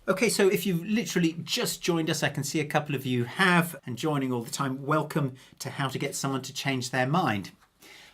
Okay, so if you've literally just joined us, I can see a couple of you have, and joining all the time, welcome to How to Get Someone to Change Their Mind.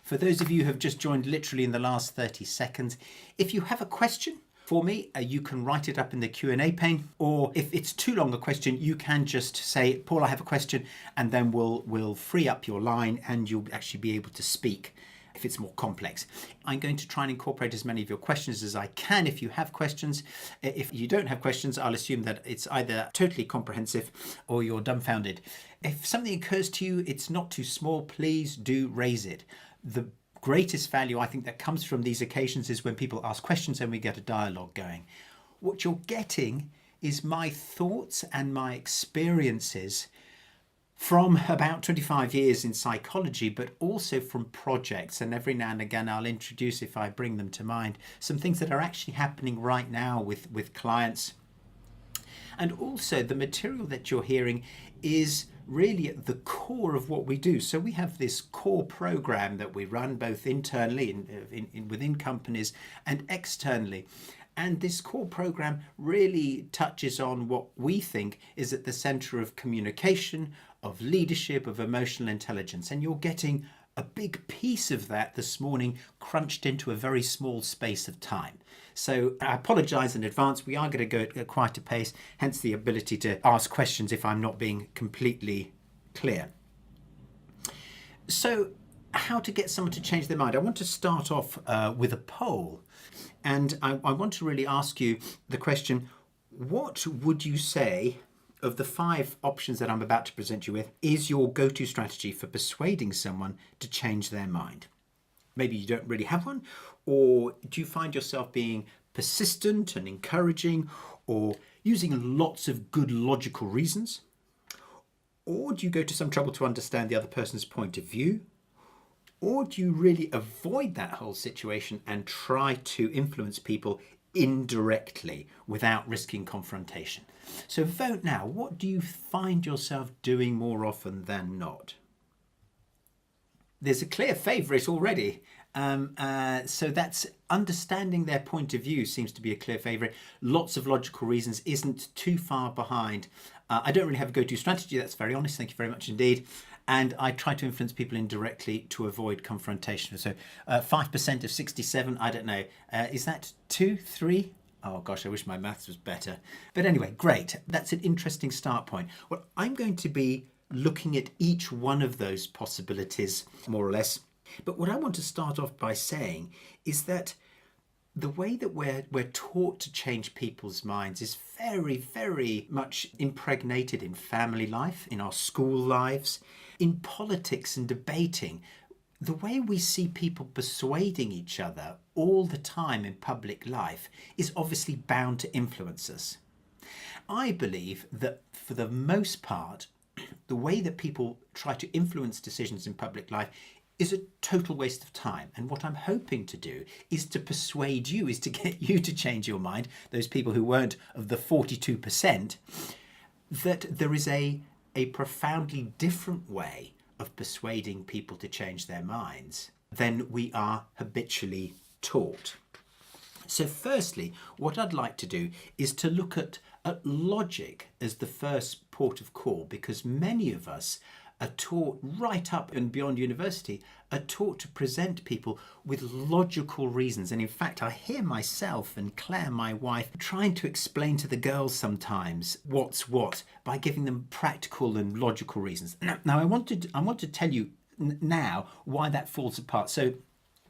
For those of you who have just joined literally in the last 30 seconds, if you have a question for me, you can write it up in the Q&A pane, or if it's too long a question, you can just say, Paul, I have a question, and then we'll free up your line and you'll actually be able to speak if it's more complex. I'm going to try and incorporate as many of your questions as I can if you have questions. If you don't have questions, I'll assume that it's either totally comprehensive or you're dumbfounded. If something occurs to you, it's not too small, please do raise it. The greatest value I think that comes from these occasions is when people ask questions and we get a dialogue going. What you're getting is my thoughts and my experiences from about 25 years in psychology, but also from projects. And every now and again, I'll introduce, if I bring them to mind, some things that are actually happening right now with clients. And also the material that you're hearing is really at the core of what we do. So we have this core program that we run both internally within companies and externally. And this core program really touches on what we think is at the center of communication, of leadership, of emotional intelligence. And you're getting a big piece of that this morning crunched into a very small space of time. So I apologize in advance. We are going to go at quite a pace, hence the ability to ask questions if I'm not being completely clear. So how to get someone to change their mind? I want to start off with a poll. And I want to really ask you the question, what would you say of the 5 options that I'm about to present you with is your go-to strategy for persuading someone to change their mind? Maybe you don't really have one, or do you find yourself being persistent and encouraging, or using lots of good logical reasons? Or do you go to some trouble to understand the other person's point of view? Or do you really avoid that whole situation and try to influence people indirectly without risking confrontation? So vote now. What do you find yourself doing more often than not? There's a clear favourite already. So that's understanding their point of view seems to be a clear favourite. Lots of logical reasons isn't too far behind. I don't really have a go-to strategy. That's very honest. Thank you very much indeed. And I try to influence people indirectly to avoid confrontation. So 5% of 67, I don't know. Is that 2, 3? Oh gosh, I wish my maths was better. But anyway, great. That's an interesting start point. Well, I'm going to be looking at each one of those possibilities, more or less. But what I want to start off by saying is that the way that we're taught to change people's minds is very, very much impregnated in family life, in our school lives, in politics and debating. The way we see people persuading each other all the time in public life is obviously bound to influence us. I believe that for the most part, the way that people try to influence decisions in public life is a total waste of time. And what I'm hoping to do is to persuade you, is to get you to change your mind, those people who weren't of the 42%, that there is a profoundly different way of persuading people to change their minds than we are habitually taught. So firstly, what I'd like to do is to look at logic as the first port of call, because many of us are taught right up and beyond university, are taught to present people with logical reasons. And in fact, I hear myself and Claire, my wife, trying to explain to the girls sometimes what's what by giving them practical and logical reasons. Now I want to tell you now why that falls apart. So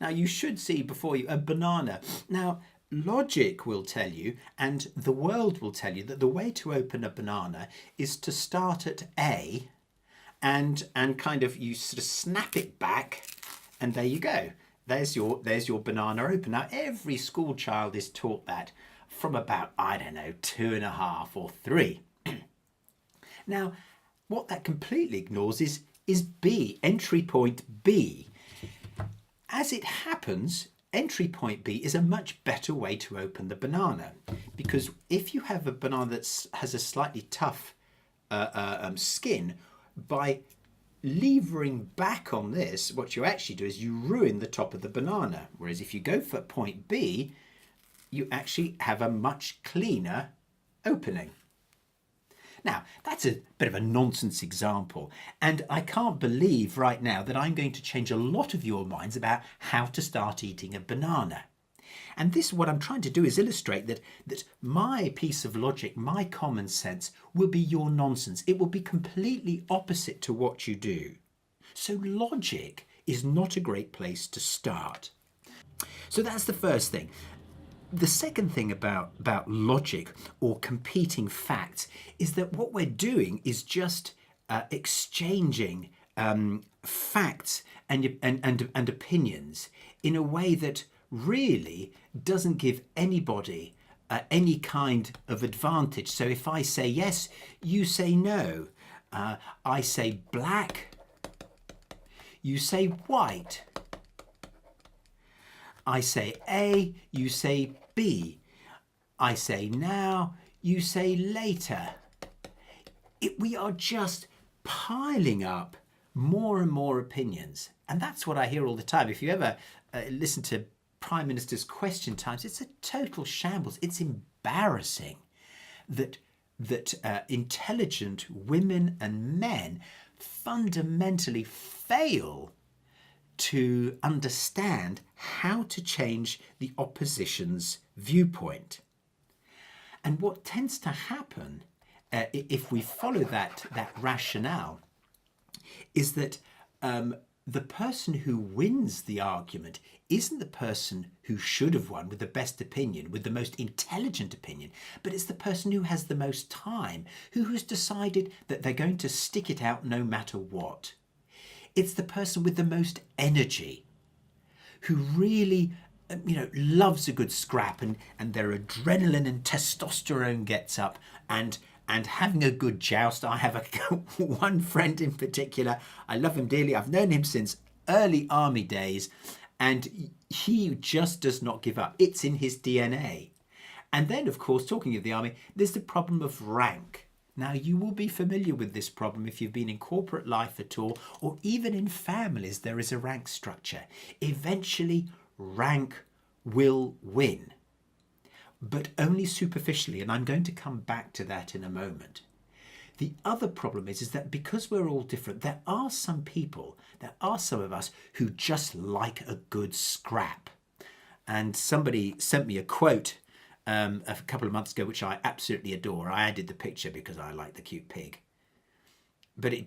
now you should see before you a banana. Now, logic will tell you, and the world will tell you, that the way to open a banana is to start at A and kind of you sort of snap it back, and there you go. There's your banana open. Now every school child is taught that from about, I don't know, 2.5 or 3. Now, what that completely ignores is B, entry point B. As it happens, entry point B is a much better way to open the banana, because if you have a banana that has a slightly tough skin, by levering back on this, what you actually do is you ruin the top of the banana. Whereas if you go for point B, you actually have a much cleaner opening. Now, that's a bit of a nonsense example, and I can't believe right now that I'm going to change a lot of your minds about how to start eating a banana. And this, what I'm trying to do is illustrate that my piece of logic, my common sense, will be your nonsense. It will be completely opposite to what you do. So logic is not a great place to start. So that's the first thing. The second thing about logic or competing facts is that what we're doing is just exchanging facts and opinions in a way that really doesn't give anybody any kind of advantage. So if I say yes, you say no. I say black, you say white. I say A, you say B. I say now, you say later. We are just piling up more and more opinions. And that's what I hear all the time. If you ever listen to Prime Minister's question times, it's a total shambles. It's embarrassing that intelligent women and men fundamentally fail to understand how to change the opposition's viewpoint. And what tends to happen if we follow that rationale is that the person who wins the argument isn't the person who should have won with the best opinion, with the most intelligent opinion, but it's the person who has the most time, who has decided that they're going to stick it out no matter what. It's the person with the most energy, who really, loves a good scrap, and their adrenaline and testosterone gets up, and having a good joust. I have one friend in particular. I love him dearly. I've known him since early army days, and he just does not give up. It's in his DNA. And then, of course, talking of the army, there's the problem of rank. Now, you will be familiar with this problem if you've been in corporate life at all, or even in families, there is a rank structure. Eventually, rank will win, but only superficially, and I'm going to come back to that in a moment. The other problem is that because we're all different, there are some of us who just like a good scrap. And somebody sent me a quote a couple of months ago, which I absolutely adore. I added the picture because I like the cute pig. But you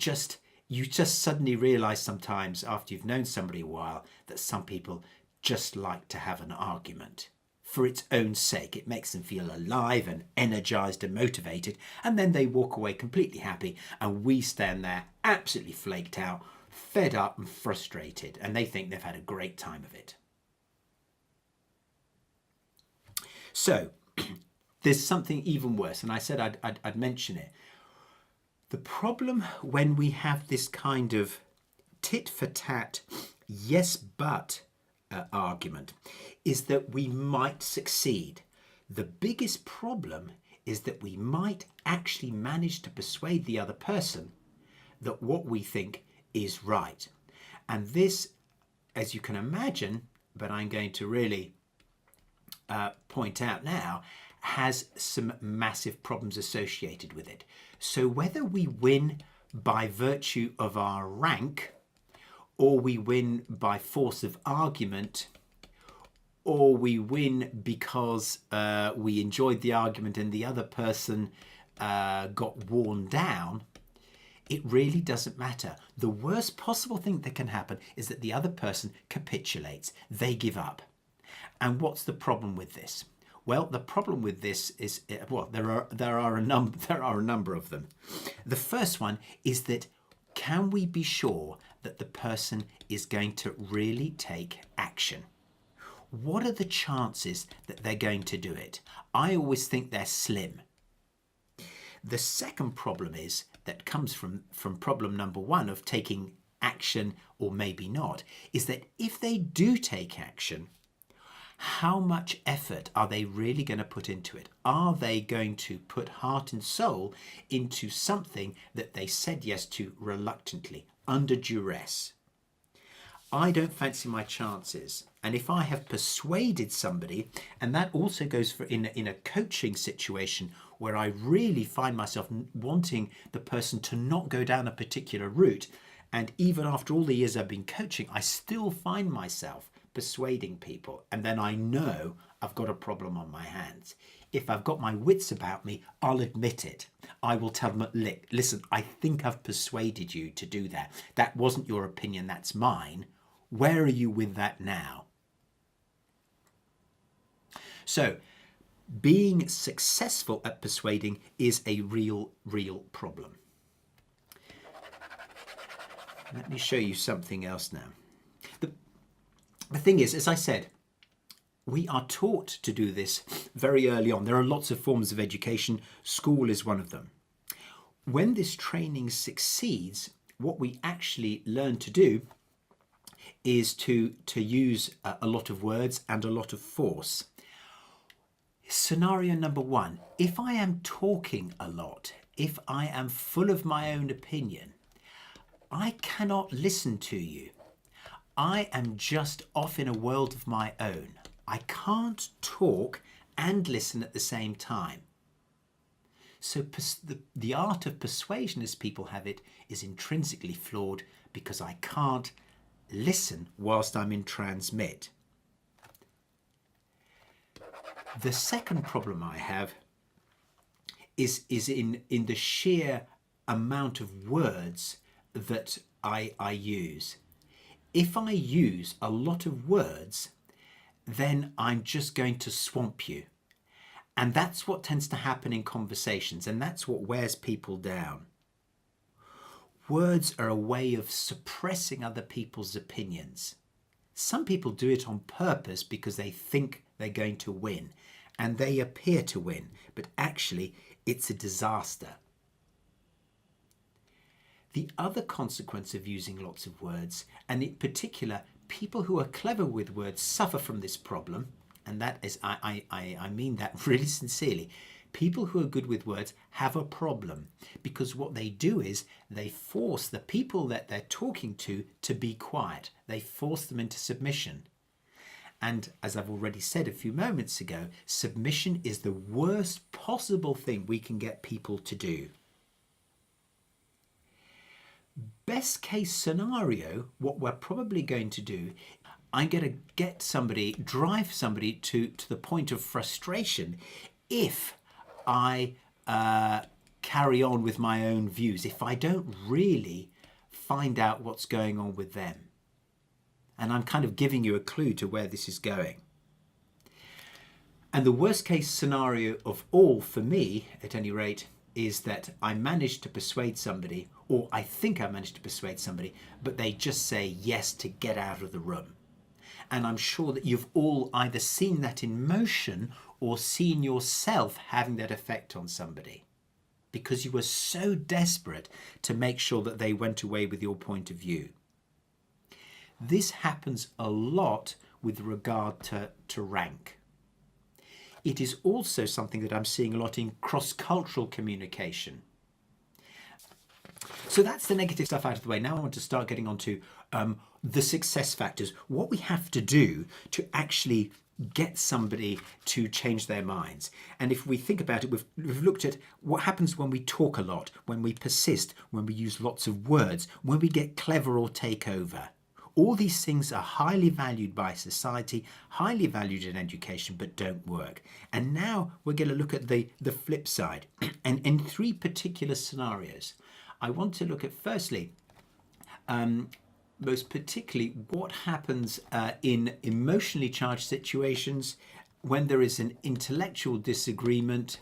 just suddenly realise sometimes after you've known somebody a while that some people just like to have an argument for its own sake. It makes them feel alive and energised and motivated, and then they walk away completely happy, and we stand there absolutely flaked out, fed up and frustrated, and they think they've had a great time of it. So there's something even worse, and I said I'd mention it. The problem when we have this kind of tit for tat, yes but argument is that we might succeed. The biggest problem is that we might actually manage to persuade the other person that what we think is right. And this, as you can imagine, but I'm going to really point out now, has some massive problems associated with it. So whether we win by virtue of our rank, or we win by force of argument, or we win because we enjoyed the argument and the other person got worn down, it really doesn't matter. The worst possible thing that can happen is that the other person capitulates. They give up. And what's the problem with this? Well, the problem with this is, there are a number of them. The first one is that can we be sure that the person is going to really take action? What are the chances that they're going to do it? I always think they're slim. The second problem is that comes from problem number one of taking action or maybe not, is that if they do take action, how much effort are they really going to put into it? Are they going to put heart and soul into something that they said yes to reluctantly, under duress? I don't fancy my chances And if I have persuaded somebody, and that also goes for in a coaching situation where I really find myself wanting the person to not go down a particular route, and even after all the years I've been coaching, I still find myself persuading people, and then I know I've got a problem on my hands. If I've got my wits about me, I'll admit it. I will tell them, listen, I think I've persuaded you to do that. That wasn't your opinion, that's mine. Where are you with that now? So, being successful at persuading is a real problem. Let me show you something else now. The thing is, as I said, we are taught to do this very early on. There are lots of forms of education. School is one of them. When this training succeeds, what we actually learn to do is to use a lot of words and a lot of force. Scenario number one, if I am talking a lot, if I am full of my own opinion, I cannot listen to you. I am just off in a world of my own. I can't talk and listen at the same time. So the art of persuasion, as people have it, is intrinsically flawed because I can't listen whilst I'm in transmit. The second problem I have is in the sheer amount of words that I use. If I use a lot of words, then I'm just going to swamp you. And that's what tends to happen in conversations, and that's what wears people down. Words are a way of suppressing other people's opinions. Some people do it on purpose because they think they're going to win, and they appear to win, but actually it's a disaster. The other consequence of using lots of words, and in particular, people who are clever with words suffer from this problem, and that is, I mean that really sincerely. People who are good with words have a problem because what they do is they force the people that they're talking to be quiet. They force them into submission. And as I've already said a few moments ago, submission is the worst possible thing we can get people to do. Best case scenario, what we're probably going to do, I'm going to drive somebody to the point of frustration if I carry on with my own views, if I don't really find out what's going on with them. And I'm kind of giving you a clue to where this is going. And the worst case scenario of all for me, at any rate, is that I managed to persuade somebody, or I think I managed to persuade somebody, but they just say yes to get out of the room. And I'm sure that you've all either seen that in motion or seen yourself having that effect on somebody because you were so desperate to make sure that they went away with your point of view. This happens a lot with regard to rank. It is also something that I'm seeing a lot in cross-cultural communication. So that's the negative stuff out of the way. Now I want to start getting on to the success factors, what we have to do to actually get somebody to change their minds. And if we think about it, we've looked at what happens when we talk a lot, when we persist, when we use lots of words, when we get clever or take over. All these things are highly valued by society, highly valued in education, but don't work. And now we're going to look at the flip side. And in three particular scenarios, I want to look at, firstly, most particularly what happens in emotionally charged situations when there is an intellectual disagreement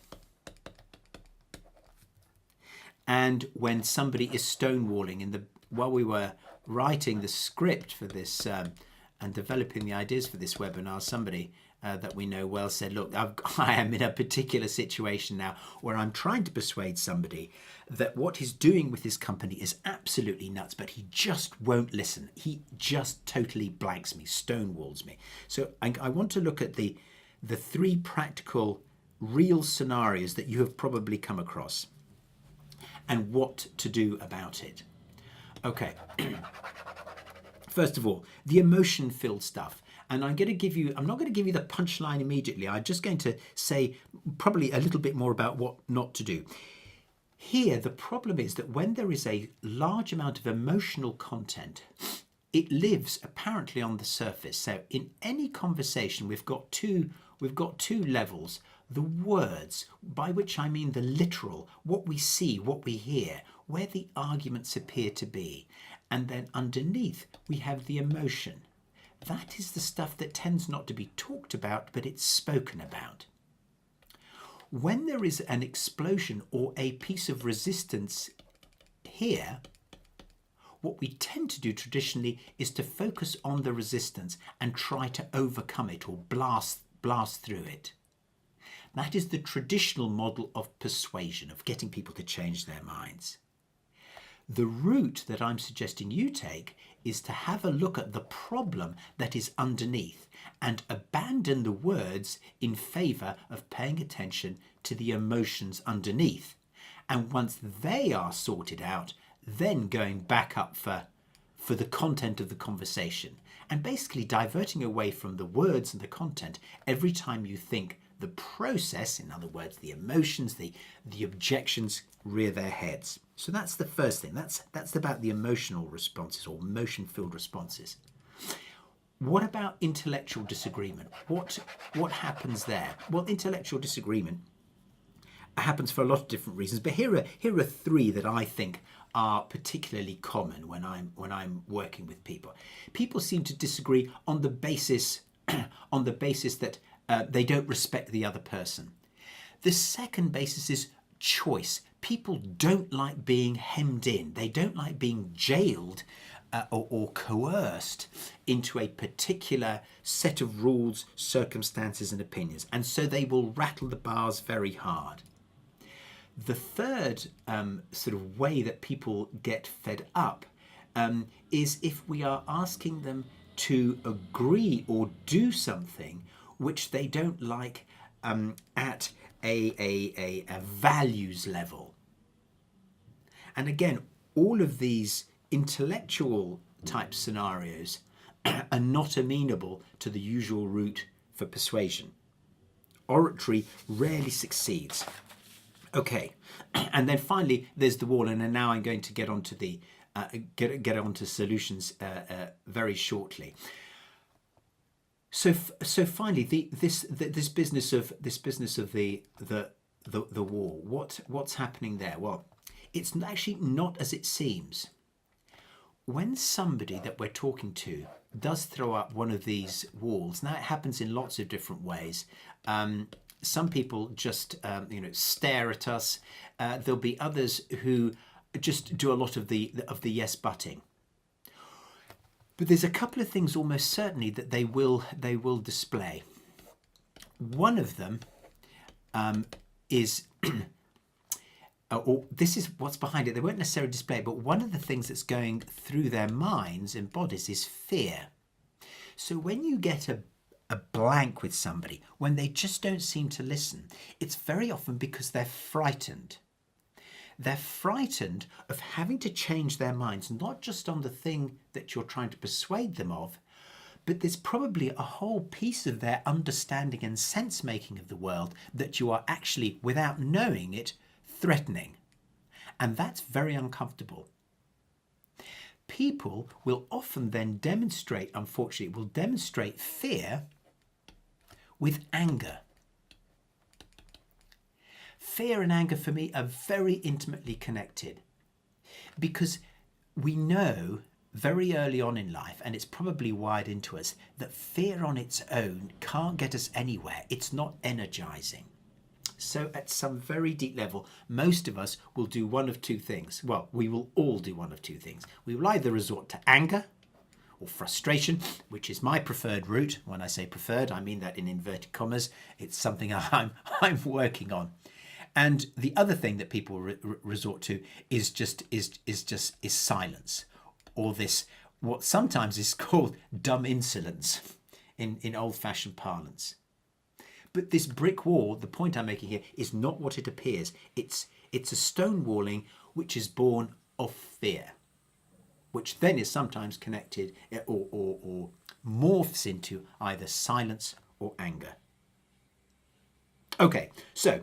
and when somebody is stonewalling. While we were writing the script for this and developing the ideas for this webinar, somebody that we know well said, look, I am in a particular situation now where I'm trying to persuade somebody that what he's doing with his company is absolutely nuts, but he just won't listen. He just totally blanks me, stonewalls me. So I want to look at the three practical, real scenarios that you have probably come across and what to do about it. Okay. First of all, the emotion-filled stuff. And I'm not going to give you the punchline immediately. I'm just going to say probably a little bit more about what not to do. Here, the problem is that when there is a large amount of emotional content, it lives apparently on the surface. So in any conversation, we've got two levels. The words, by which I mean the literal, what we see, what we hear, where the arguments appear to be. And then underneath, we have the emotion. That is the stuff that tends not to be talked about, but it's spoken about. When there is an explosion or a piece of resistance here, what we tend to do traditionally is to focus on the resistance and try to overcome it or blast through it. That is the traditional model of persuasion, of getting people to change their minds. The route that I'm suggesting you take is to have a look at the problem that is underneath and abandon the words in favour of paying attention to the emotions underneath. And once they are sorted out, then going back up for the content of the conversation and basically diverting away from the words and the content every time you think the process, in other words, the emotions, the objections, rear their heads. So that's the first thing. That's about the emotional responses or emotion-filled responses. What about intellectual disagreement? What happens there? Well, intellectual disagreement happens for a lot of different reasons, but here are three that I think are particularly common when I'm working with people. People seem to disagree on the basis that they don't respect the other person. The second basis is choice. People don't like being hemmed in. They don't like being jailed or coerced into a particular set of rules, circumstances and opinions. And so they will rattle the bars very hard. The third sort of way that people get fed up is if we are asking them to agree or do something which they don't like at a values level. And again, all of these intellectual type scenarios are not amenable to the usual route for persuasion. Oratory rarely succeeds. Okay, and then finally there's the wall, and then now I'm going to get onto the get onto solutions very shortly. So finally, this business of the wall. What's happening there? Well, it's actually not as it seems. When somebody that we're talking to does throw up one of these walls, now it happens in lots of different ways. Some people just stare at us. There'll be others who just do a lot of the yes butting. But there's a couple of things almost certainly that they will display. One of them is, or this is what's behind it. They won't necessarily display it, but one of the things that's going through their minds and bodies is fear. So when you get a blank with somebody, when they just don't seem to listen, it's very often because they're frightened. They're frightened of having to change their minds, not just on the thing that you're trying to persuade them of, but there's probably a whole piece of their understanding and sense-making of the world that you are actually, without knowing it, threatening. And that's very uncomfortable. People will often then demonstrate, unfortunately, will demonstrate fear with anger. Fear and anger for me are very intimately connected because we know very early on in life, and it's probably wired into us, that fear on its own can't get us anywhere. It's not energizing. So at some very deep level, most of us will do one of two things. Well, we will all do one of two things. We will either resort to anger or frustration, which is my preferred route. When I say preferred, I mean that in inverted commas. It's something I'm working on. And the other thing that people resort to is silence, or this what sometimes is called dumb insolence in old-fashioned parlance. But this brick wall, the point I'm making here, is not what it appears. It's a stonewalling which is born of fear. which then is sometimes connected or morphs into either silence or anger. Okay, so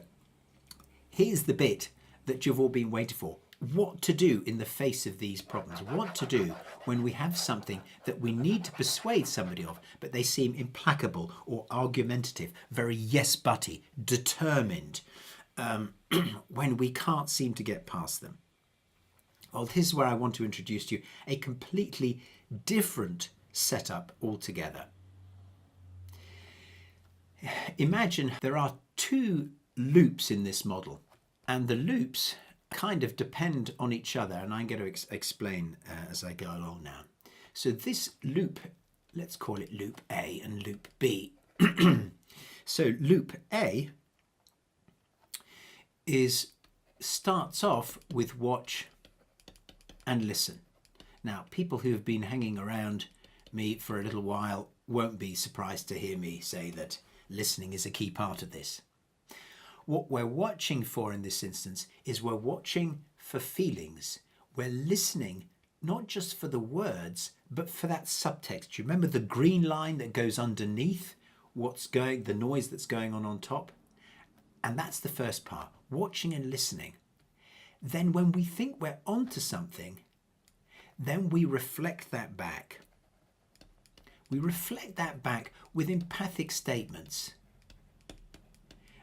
here's the bit that you've all been waiting for. What to do in the face of these problems? What to do when we have something that we need to persuade somebody of, but they seem implacable or argumentative, very yes-butty, determined, when we can't seem to get past them? Well, this is where I want to introduce to you a completely different setup altogether. Imagine there are two loops in this model, and the loops kind of depend on each other, and I'm going to explain as I go along now. So this loop, let's call it loop A and loop B. So loop A starts off with watch and listen. Now, people who have been hanging around me for a little while won't be surprised to hear me say that listening is a key part of this. What we're watching for in this instance is we're watching for feelings. We're listening not just for the words, but for that subtext. You remember the green line that goes underneath the noise that's going on top? And that's the first part, watching and listening. Then when we think we're onto something, then we reflect that back. We reflect that back with empathic statements.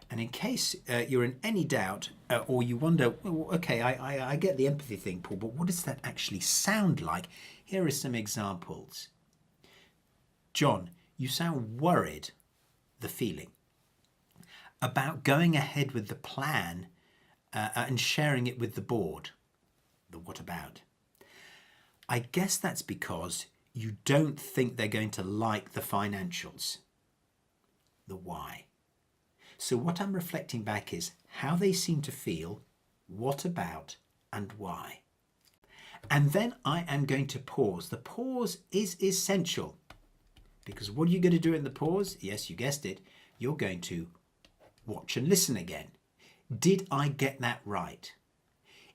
And in case you're in any doubt or you wonder, well, okay, I get the empathy thing, Paul, but what does that actually sound like? Here are some examples. John, you sound worried, the feeling, about going ahead with the plan and sharing it with the board. The what about? I guess that's because you don't think they're going to like the financials. The why. So what I'm reflecting back is how they seem to feel, what about, and why. And then I am going to pause. The pause is essential, because what are you going to do in the pause? Yes, you guessed it. You're going to watch and listen again. Did I get that right?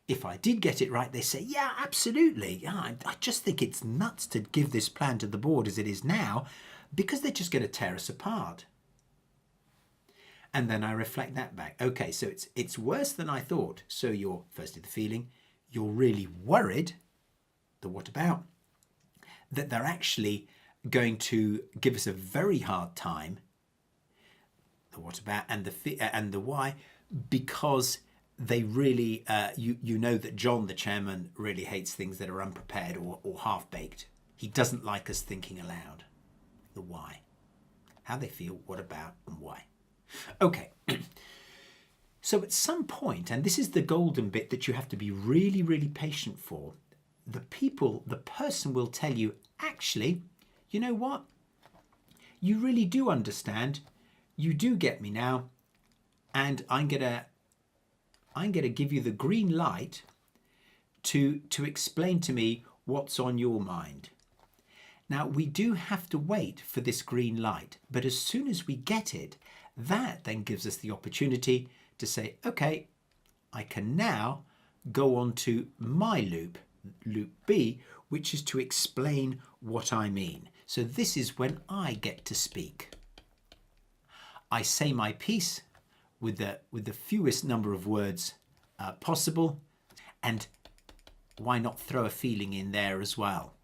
If I did get it right, they say, yeah, absolutely. Yeah, I just think it's nuts to give this plan to the board as it is now, because they're just going to tear us apart. And then I reflect that back. Okay, so it's worse than I thought. So you're, firstly, the feeling, you're really worried, the what about, that they're actually going to give us a very hard time, the what about, and the why, because they really, you know that John, the chairman, really hates things that are unprepared or half-baked. He doesn't like us thinking aloud. The why. How they feel, what about, and why. Okay. So at some point, and this is the golden bit that you have to be really, really patient for, the person will tell you, actually, you know what? You really do understand. You do get me now. And I'm gonna give you the green light to explain to me what's on your mind. Now, we do have to wait for this green light, but as soon as we get it, that then gives us the opportunity to say, okay, I can now go on to my loop, loop B, which is to explain what I mean. So this is when I get to speak. I say my piece with the fewest number of words possible, and why not throw a feeling in there as well?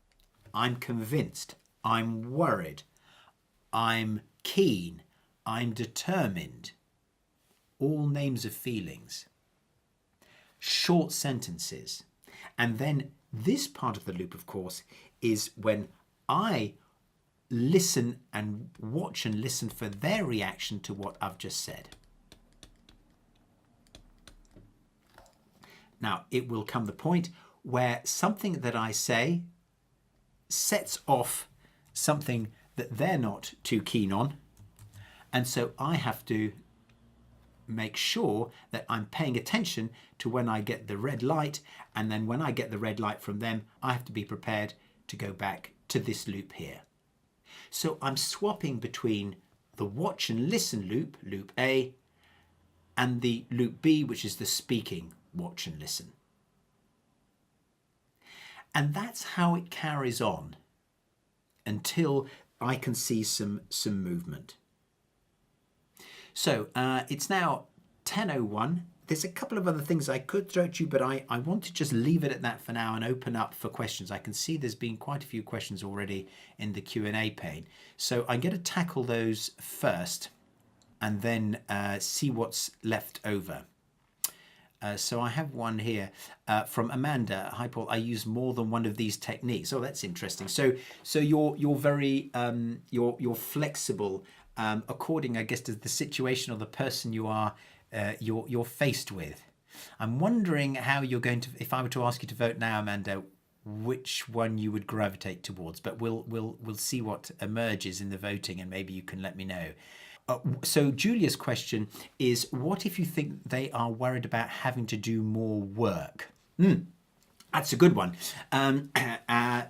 I'm convinced, I'm worried, I'm keen, I'm determined. All names of feelings. Short sentences. And then this part of the loop, of course, is when I listen and watch and listen for their reaction to what I've just said. Now, it will come the point where something that I say sets off something that they're not too keen on. And so I have to make sure that I'm paying attention to when I get the red light. And then when I get the red light from them, I have to be prepared to go back to this loop here. So I'm swapping between the watch and listen loop, loop A, and the loop B, which is the speaking, watch and listen. And that's how it carries on until I can see some movement. So it's now 10:01. There's a couple of other things I could throw at you, but I want to just leave it at that for now and open up for questions. I can see there's been quite a few questions already in the Q&A pane. So I'm going to tackle those first and then see what's left over. So I have one here from Amanda. Hi Paul, I use more than one of these techniques. Oh, that's interesting. So you're very you're flexible according, I guess, to the situation or the person you're faced with. I'm wondering how you're going to, if I were to ask you to vote now, Amanda, which one you would gravitate towards. But we'll see what emerges in the voting, and maybe you can let me know. So Julia's question is, what if you think they are worried about having to do more work? That's a good one.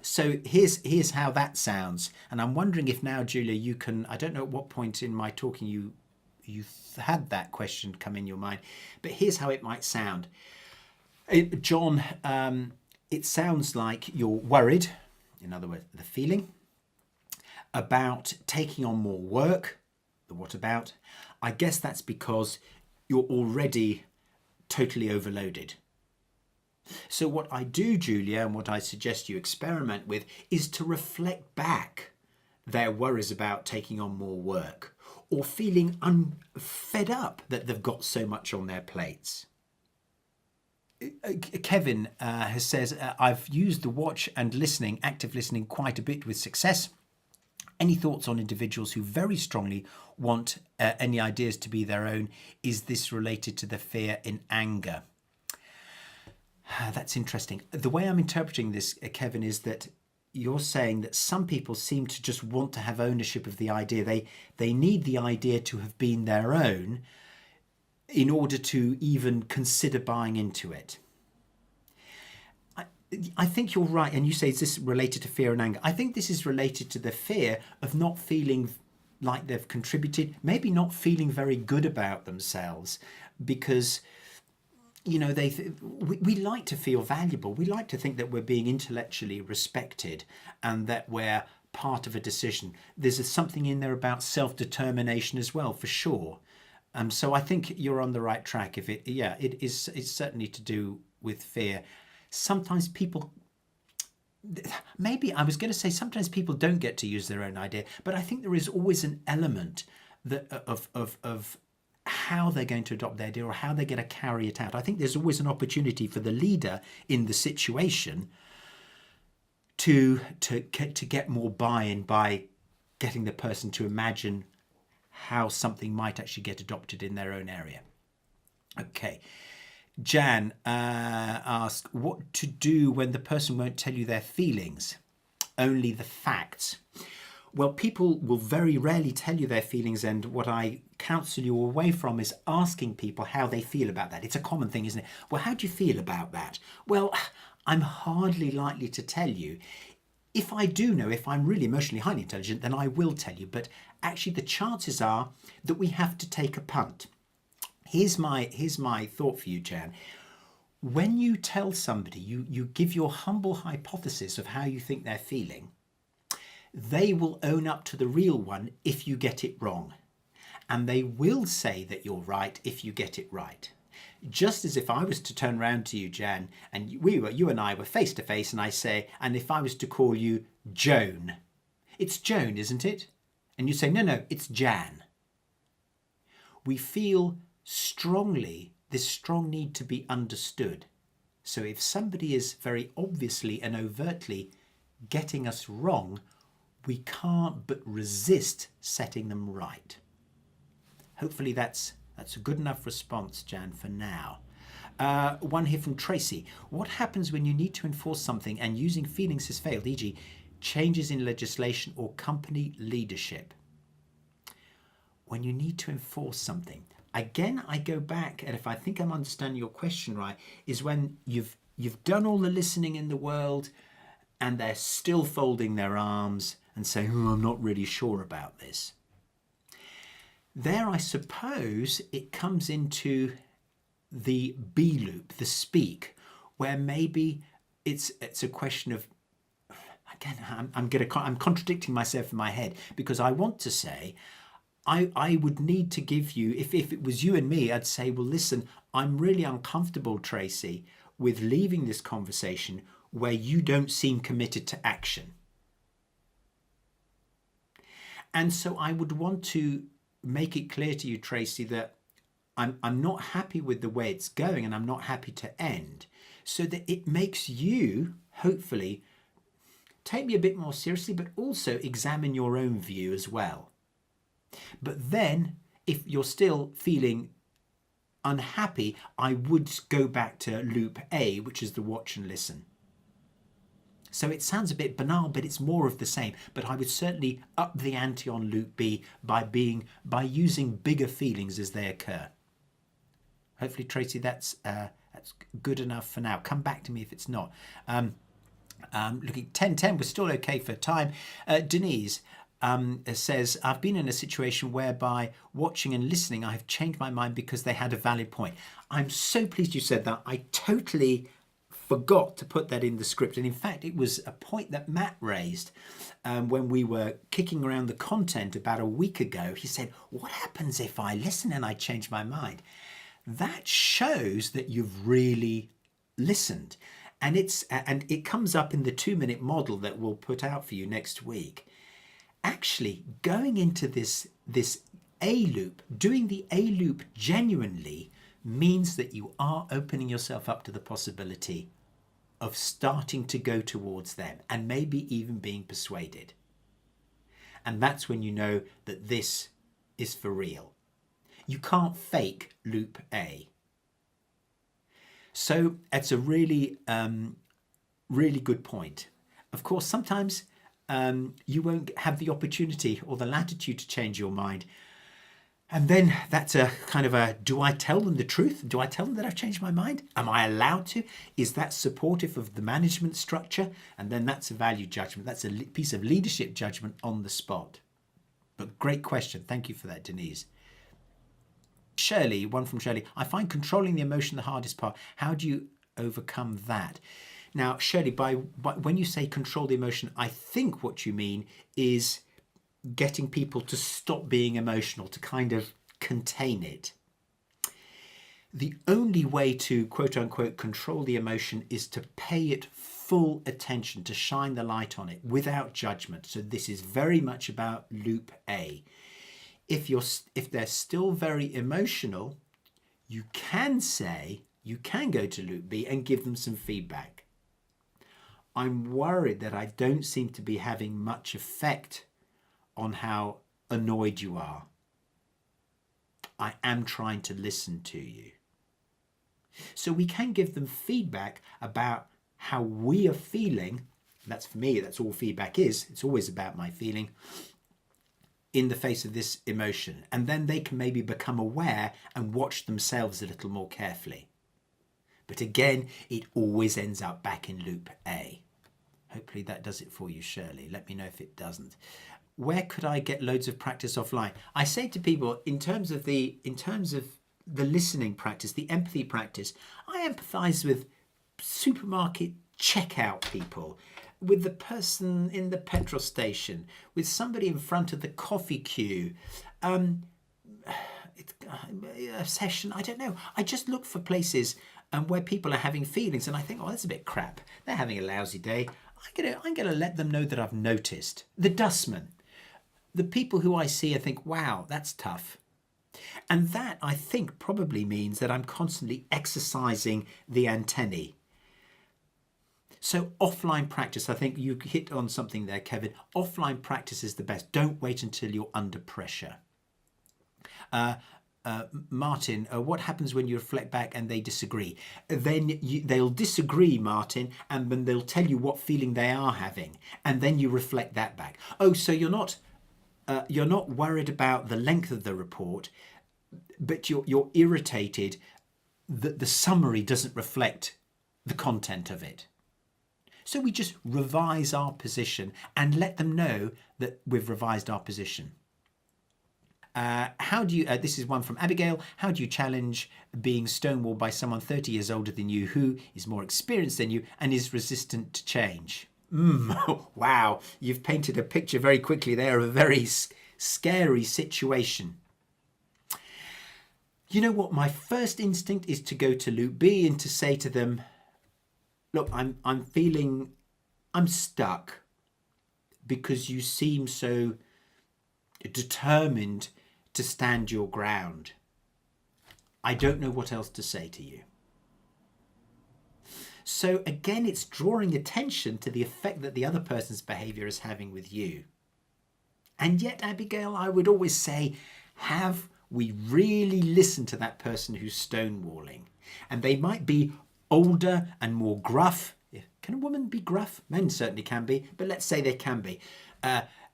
So here's how that sounds. And I'm wondering if now, Julia, you can, I don't know at what point in my talking you had that question come in your mind, but here's how it might sound. John, it sounds like you're worried, in other words, the feeling, about taking on more work. The what about? I guess that's because you're already totally overloaded. So what I do, Julia, and what I suggest you experiment with is to reflect back their worries about taking on more work or feeling fed up that they've got so much on their plates. Kevin says, I've used the watch and listening, active listening, quite a bit with success. Any thoughts on individuals who very strongly want any ideas to be their own? Is this related to the fear in anger? That's interesting. The way I'm interpreting this, Kevin, is that you're saying that some people seem to just want to have ownership of the idea. They need the idea to have been their own in order to even consider buying into it. I think you're right. And you say, is this related to fear and anger? I think this is related to the fear of not feeling like they've contributed, maybe not feeling very good about themselves, because, you know, we like to feel valuable. We like to think that we're being intellectually respected and that we're part of a decision. There's something in there about self-determination as well, for sure. So I think you're on the right track. It's certainly to do with fear. Sometimes people, maybe I was going to say sometimes people don't get to use their own idea, but I think there is always an element that of how they're going to adopt the idea or how they're going to carry it out. I think there's always an opportunity for the leader in the situation to get more buy-in by getting the person to imagine how something might actually get adopted in their own area. Okay. Jan asked, what to do when the person won't tell you their feelings, only the facts? Well, people will very rarely tell you their feelings, and what I counsel you away from is asking people how they feel about that. It's a common thing, isn't it? Well, how do you feel about that? Well, I'm hardly likely to tell you. If I do know, if I'm really emotionally highly intelligent, then I will tell you. But actually, the chances are that we have to take a punt. Here's my thought for you, Jan. When you tell somebody, you give your humble hypothesis of how you think they're feeling, they will own up to the real one if you get it wrong. And they will say that you're right if you get it right. Just as if I was to turn around to you, Jan, and you and I were face to face, and I say, and if I was to call you Joan, it's Joan, isn't it? And you say, no, it's Jan. We feel strongly this strong need to be understood. So if somebody is very obviously and overtly getting us wrong, we can't but resist setting them right. Hopefully that's a good enough response, Jan, for now. One here from Tracy. What happens when you need to enforce something and using feelings has failed, e.g. changes in legislation or company leadership? When you need to enforce something. Again, I go back, and if I think I'm understanding your question right, is when you've done all the listening in the world and they're still folding their arms and saying, oh, I'm not really sure about this. There, I suppose, it comes into the B loop, the speak, where maybe it's a question of, again, I'm contradicting myself in my head, because I want to say, I would need to give you, if it was you and me, I'd say, well, listen, I'm really uncomfortable, Tracy, with leaving this conversation where you don't seem committed to action. And so I would want to make it clear to you, Tracy, that I'm not happy with the way it's going, and I'm not happy to end, so that it makes you, hopefully, take me a bit more seriously, but also examine your own view as well. But then, if you're still feeling unhappy, I would go back to loop A, which is the watch and listen. So it sounds a bit banal, but it's more of the same. But I would certainly up the ante on loop B by using bigger feelings as they occur. Hopefully, Tracy, that's good enough for now. Come back to me if it's not. Looking 10:10, we're still okay for time. Denise says, I've been in a situation whereby watching and listening, I have changed my mind because they had a valid point. I'm so pleased you said that. I totally forgot to put that in the script. And in fact, it was a point that Matt raised when we were kicking around the content about a week ago. He said, what happens if I listen and I change my mind? That shows that you've really listened. And it comes up in the 2-minute model that we'll put out for you next week. Actually, going into this A loop, doing the A loop genuinely, means that you are opening yourself up to the possibility of starting to go towards them and maybe even being persuaded. And that's when you know that this is for real. You can't fake loop A. So it's a really, really good point. Of course, sometimes you won't have the opportunity or the latitude to change your mind. And then that's a kind of a, do I tell them the truth? Do I tell them that I've changed my mind? Am I allowed to? Is that supportive of the management structure? And then that's a value judgment. That's a piece of leadership judgment on the spot. But great question. Thank you for that, Denise. Shirley, one from Shirley, I find controlling the emotion the hardest part. How do you overcome that? Now, Shirley, by when you say control the emotion, I think what you mean is getting people to stop being emotional, to kind of contain it. The only way to, quote unquote, control the emotion is to pay it full attention, to shine the light on it without judgment. So this is very much about loop A. If they're still very emotional, you can go to loop B and give them some feedback. I'm worried that I don't seem to be having much effect on how annoyed you are. I am trying to listen to you. So we can give them feedback about how we are feeling. That's, for me, that's all feedback is. It's always about my feeling in the face of this emotion. And then they can maybe become aware and watch themselves a little more carefully. But again, it always ends up back in loop A. Hopefully that does it for you, Shirley. Let me know if it doesn't. Where could I get loads of practice offline? I say to people, in terms of the listening practice, the empathy practice, I empathise with supermarket checkout people, with the person in the petrol station, with somebody in front of the coffee queue, a session, I don't know. I just look for places where people are having feelings, and I think, oh, that's a bit crap. They're having a lousy day. I'm gonna let them know that I've noticed. The dustman, the people who I see, I think, wow, that's tough. And that, I think, probably means that I'm constantly exercising the antennae. So offline practice, I think you hit on something there, Kevin. Offline practice is the best. Don't wait until you're under pressure. Martin, what happens when you reflect back and they disagree? Then they'll disagree, Martin, and then they'll tell you what feeling they are having, and then you reflect that back. Oh, so you're not worried about the length of the report, but you're irritated that the summary doesn't reflect the content of it. So we just revise our position and let them know that we've revised our position. How do you, this is one from Abigail, how do you challenge being stonewalled by someone 30 years older than you who is more experienced than you and is resistant to change? Wow, you've painted a picture very quickly there of a very scary situation. You know what? My first instinct is to go to Loop B and to say to them, look, I'm feeling I'm stuck because you seem so determined to stand your ground. I don't know what else to say to you. So again, it's drawing attention to the effect that the other person's behavior is having with you. And yet, Abigail, I would always say, have we really listened to that person who's stonewalling? And they might be older and more gruff. Can a woman be gruff? Men certainly can be, but let's say they can be.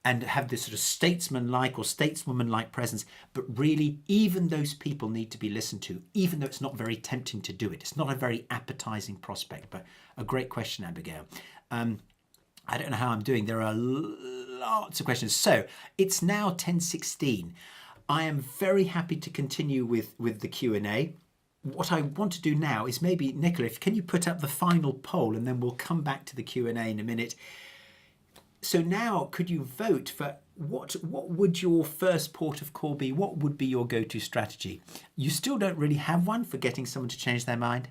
And have this sort of statesman-like or stateswoman-like presence. But really, even those people need to be listened to, even though it's not very tempting to do it. It's not a very appetizing prospect, but a great question, Abigail. I don't know how I'm doing. There are lots of questions. So it's now 10:16. I am very happy to continue with the Q&A. What I want to do now is maybe, Nicola, can you put up the final poll and then we'll come back to the Q&A in a minute. So now, could you vote for what would your first port of call be? What would be your go-to strategy? You still don't really have one for getting someone to change their mind.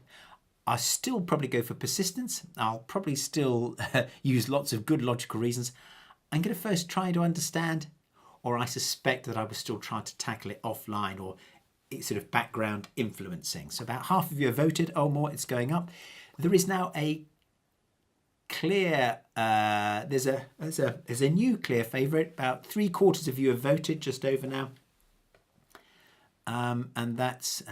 I'll still probably go for persistence. I'll probably still use lots of good logical reasons. I'm going to first try to understand, or I suspect that I will still try to tackle it offline or sort of background influencing. So about half of you have voted. Oh, more, it's going up. There is now a clear, there's a new clear favourite. About 3/4 of you have voted, just over now. And that's,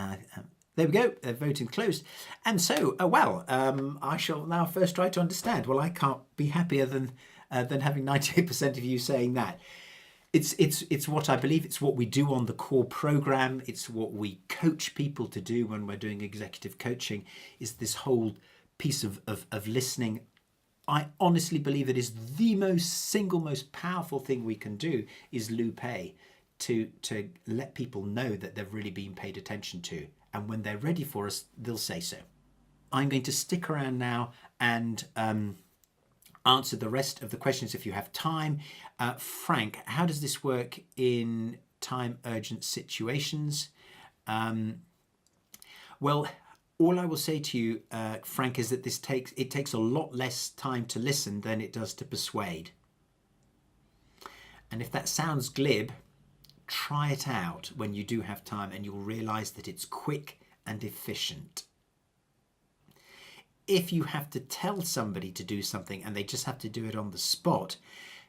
there we go, voting closed. And so, I shall now first try to understand. Well, I can't be happier than having 98% of you saying that. It's what I believe. It's what we do on the core program. It's what we coach people to do when we're doing executive coaching, is this whole piece of listening. I honestly believe it is the most powerful thing we can do is Loop A, to let people know that they've really been paid attention to. And when they're ready for us, they'll say so. I'm going to stick around now and answer the rest of the questions if you have time. Frank, how does this work in time urgent situations? Well, all I will say to you, Frank, is that it takes a lot less time to listen than it does to persuade. And if that sounds glib, try it out when you do have time and you'll realise that it's quick and efficient. If you have to tell somebody to do something and they just have to do it on the spot,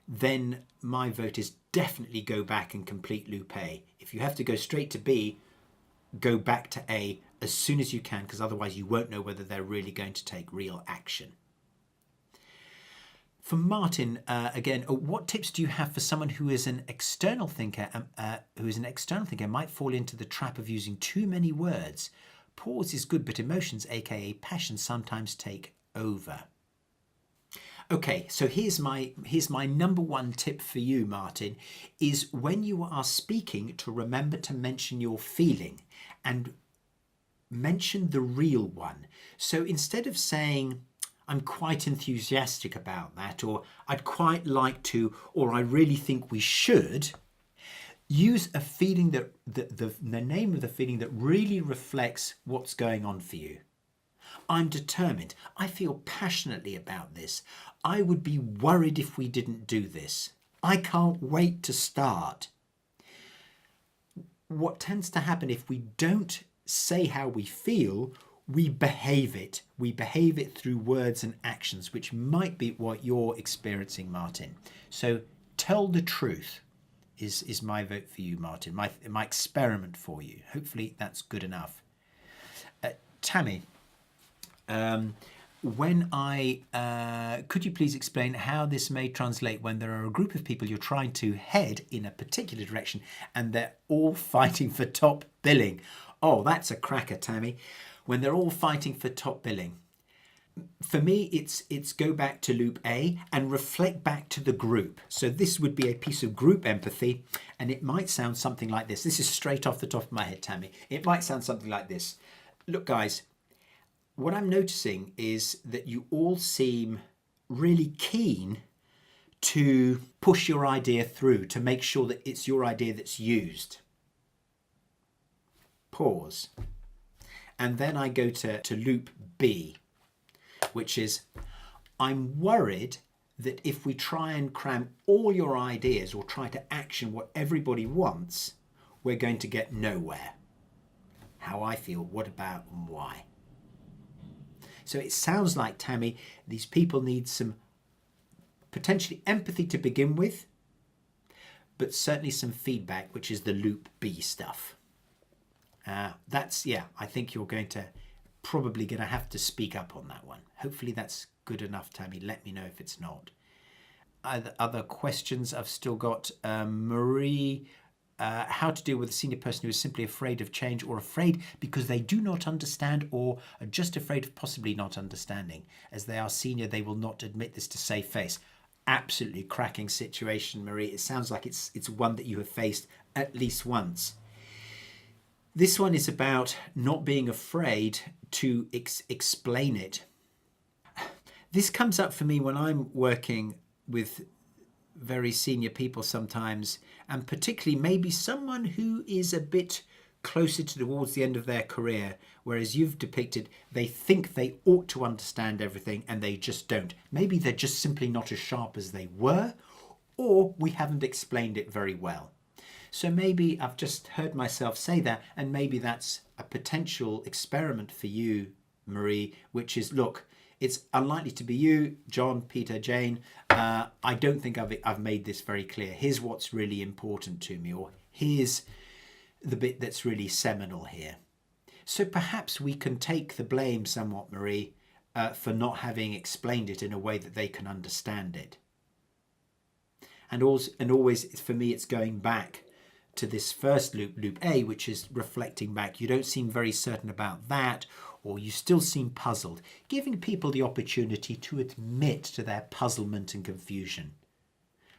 then my vote is definitely go back and complete Loop A. If you have to go straight to B, go back to A as soon as you can, because otherwise you won't know whether they're really going to take real action. For Martin, again, what tips do you have for someone who is an external thinker, might fall into the trap of using too many words? Pause is good, but emotions, aka passion, sometimes take over. Okay, so here's my number one tip for you, Martin, is when you are speaking to remember to mention your feeling and mention the real one. So instead of saying, I'm quite enthusiastic about that, or I'd quite like to, or I really think we should, use a feeling that the name of the feeling that really reflects what's going on for you. I'm determined. I feel passionately about this. I would be worried if we didn't do this. I can't wait to start. What tends to happen if we don't say how we feel, we behave it. We behave it through words and actions, which might be what you're experiencing, Martin. So tell the truth is my vote for you, Martin, my experiment for you. Hopefully that's good enough. Tammy, could you please explain how this may translate when there are a group of people you're trying to head in a particular direction and they're all fighting for top billing? Oh, that's a cracker, Tammy. When they're all fighting for top billing. For me, it's go back to loop A and reflect back to the group. So this would be a piece of group empathy, and it might sound something like this. This is straight off the top of my head, Tammy. It might sound something like this. Look, guys, what I'm noticing is that you all seem really keen to push your idea through, to make sure that it's your idea that's used. Pause. And then I go to loop B, which is, I'm worried that if we try and cram all your ideas or try to action what everybody wants, we're going to get nowhere. How I feel, what about, and why. So it sounds like, Tammy, these people need some potentially empathy to begin with, but certainly some feedback, which is the loop B stuff. I think you're probably going to have to speak up on that one. Hopefully that's good enough, Tammy. Let me know if it's not. Other questions I've still got. Marie, how to deal with a senior person who is simply afraid of change or afraid because they do not understand or are just afraid of possibly not understanding. As they are senior, they will not admit this to save face. Absolutely cracking situation, Marie. It sounds like it's one that you have faced at least once. This one is about not being afraid to explain it. This comes up for me when I'm working with very senior people sometimes, and particularly maybe someone who is a bit closer towards the end of their career, whereas you've depicted they think they ought to understand everything and they just don't. Maybe they're just simply not as sharp as they were, or we haven't explained it very well. So maybe I've just heard myself say that, and maybe that's a potential experiment for you, Marie, which is, look, it's unlikely to be you, John, Peter, Jane. I don't think I've made this very clear. Here's what's really important to me, or here's the bit that's really seminal here. So perhaps we can take the blame somewhat, Marie, for not having explained it in a way that they can understand it. And always, for me, it's going back to this first loop, loop A, which is reflecting back. You don't seem very certain about that, or you still seem puzzled. Giving people the opportunity to admit to their puzzlement and confusion.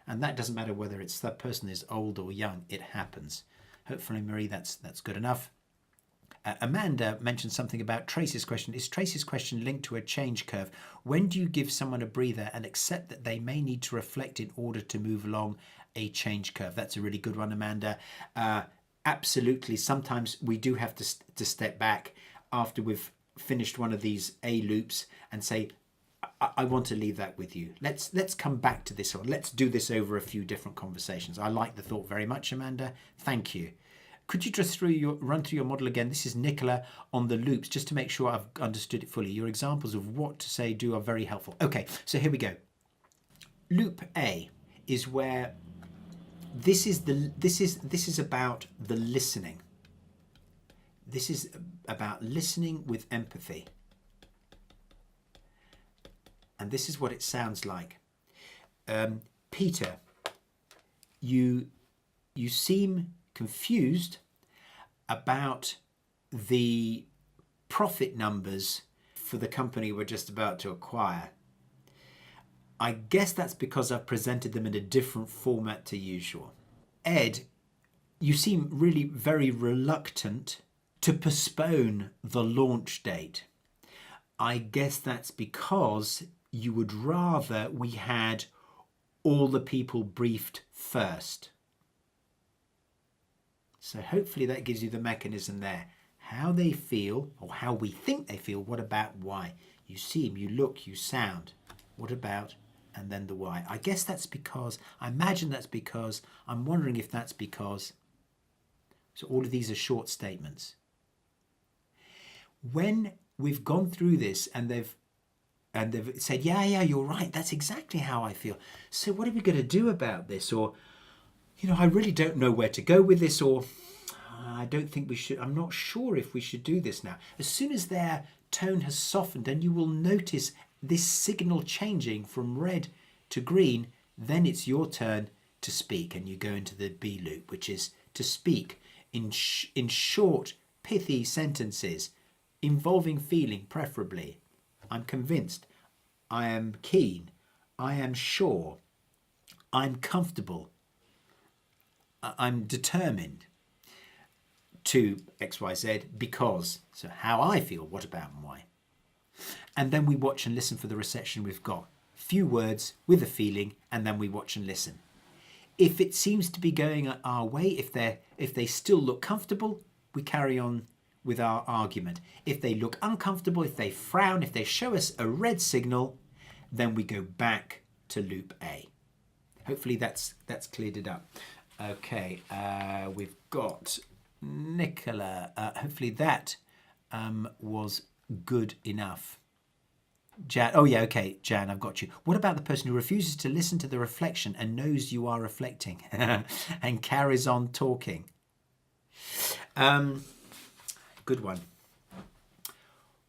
And that doesn't matter whether it's that person is old or young, it happens. Hopefully, Marie, that's good enough. Amanda mentioned something about Tracy's question. Is Tracy's question linked to a change curve? When do you give someone a breather and accept that they may need to reflect in order to move along a change curve? That's a really good one, Amanda. Absolutely. Sometimes we do have to step back after we've finished one of these A loops and say, I want to leave that with you. Let's come back to this one. Let's do this over a few different conversations. I like the thought very much, Amanda. Thank you. Could you just run through your model again? This is Nicola on the loops, just to make sure I've understood it fully. Your examples of what to say do are very helpful. Okay, so here we go. Loop A is where this is about the listening. This is about listening with empathy. And this is what it sounds like. Peter, you seem confused about the profit numbers for the company we're just about to acquire. I guess that's because I've presented them in a different format to usual. Ed, you seem really very reluctant to postpone the launch date. I guess that's because you would rather we had all the people briefed first. So hopefully that gives you the mechanism there. How they feel, or how we think they feel, what about why? You seem, you look, you sound. What about, and then the why. I guess that's because, I imagine that's because, I'm wondering if that's because, so all of these are short statements. When we've gone through this and they've said, yeah, you're right, that's exactly how I feel. So what are we going to do about this? Or, I really don't know where to go with this, or I don't think we should, I'm not sure if we should do this now. As soon as their tone has softened and you will notice this signal changing from red to green, then it's your turn to speak, and you go into the B loop, which is to speak in short, pithy sentences, involving feeling preferably. I'm convinced, I am keen, I am sure, I'm comfortable, I'm determined to XYZ because. So how I feel, what about and why? And then we watch and listen for the reception we've got. Few words with a feeling, and then we watch and listen. If it seems to be going our way, if they still look comfortable, we carry on with our argument. If they look uncomfortable, if they frown, if they show us a red signal, then we go back to loop A. Hopefully that's cleared it up. Okay, we've got Nicola. Hopefully that was good enough. Jan, oh yeah, okay, Jan, I've got you. What about the person who refuses to listen to the reflection and knows you are reflecting and carries on talking? Good one.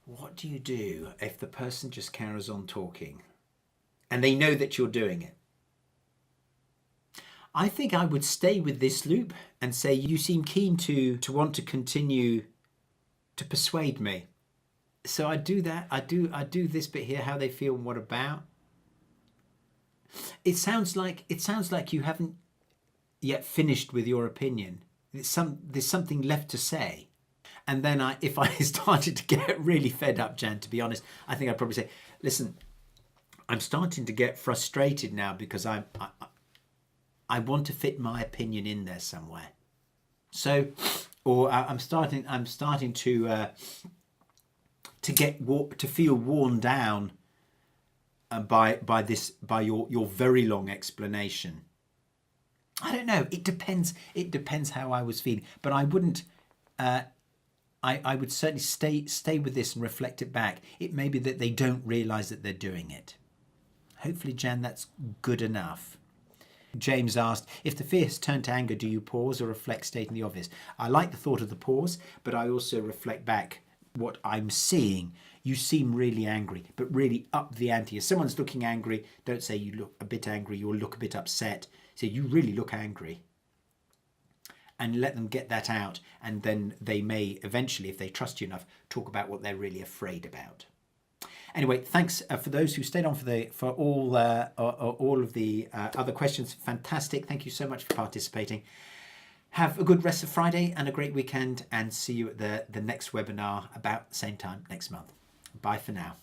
What do you do if the person just carries on talking and they know that you're doing it? I think I would stay with this loop and say, you seem keen to want to continue to persuade me. So I do that. I do this bit here, how they feel and what about. It sounds like you haven't yet finished with your opinion. There's something left to say. And then if I started to get really fed up, Jan, to be honest, I think I'd probably say, listen, I'm starting to get frustrated now because I want to fit my opinion in there somewhere. So, or I'm starting to feel worn down by your very long explanation. I don't know. It depends how I was feeling, but I wouldn't. I would certainly stay with this and reflect it back. It may be that they don't realise that they're doing it. Hopefully, Jan, that's good enough. James asked, if the fear has turned to anger, do you pause or reflect, stating the obvious? I like the thought of the pause, but I also reflect back what I'm seeing. You seem really angry, but really up the ante. If someone's looking angry, don't say you look a bit angry, you'll look a bit upset. Say you really look angry. And let them get that out, and then they may eventually, if they trust you enough, talk about what they're really afraid about. Anyway, thanks for those who stayed on for all of the other questions. Fantastic. Thank you so much for participating. Have a good rest of Friday and a great weekend, and see you at the next webinar about the same time next month. Bye for now.